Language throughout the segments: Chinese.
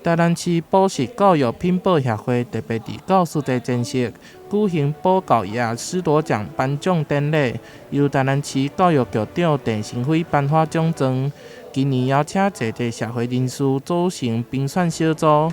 台南市补习教育品保协会特别伫教师节前夕举行保教业师铎奖颁奖典礼，由台南市教育局长陈成辉颁发奖状。今年邀请在地社会人士组成评选小组，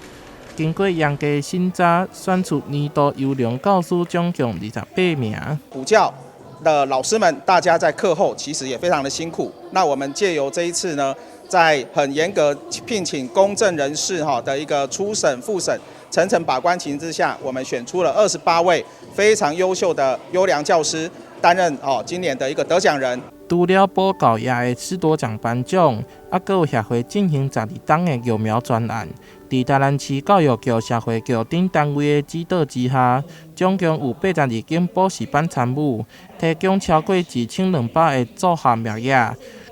经过严格审查，选出年度优良教师总共28名。补教的老师们，大家在课后其实也非常的辛苦。那我们借由这一次呢，在很严格聘请公正人士的一个初审、复审、层层把关情之下，我们选出了28位非常优秀的优良教师，担任今年的一个得奖人。除了保教业的师铎奖颁奖，还有协会进行12档的育苗专案。伫台南市教育局、社会局等单位的指导之下，总共有82间补习班参与，提供超过1200个组合苗业，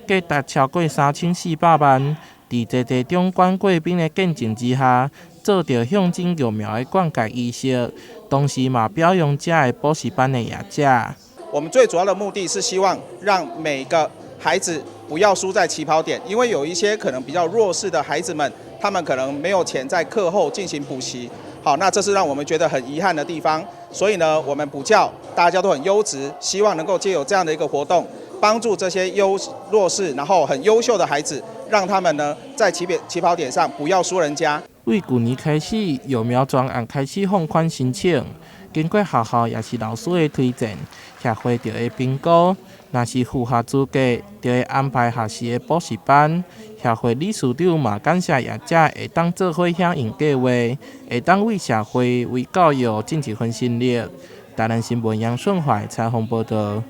价值超过3400万。伫在地中管贵宾的见证之下，做到向前育苗的灌溉仪式，同时嘛表扬这的补习班的业者。我们最主要的目的是希望让每个孩子不要输在起跑点，因为有一些可能比较弱势的孩子们，他们可能没有钱在课后进行补习。好，那这是让我们觉得很遗憾的地方。所以呢，我们补教大家都很优质，希望能够借由这样的一个活动，帮助这些弱势然后很优秀的孩子，让他们呢在起跑点上不要输人家。为去年开始，育苗专案开始放宽申请，经过学校也是老师的推荐，协会就会评估，若是符合资格，就会安排合适的补习班。协会理事长嘛感谢业者会当做伙响应计划，会当为社会、为教育尽一份心力。台南新闻杨顺怀采访报道。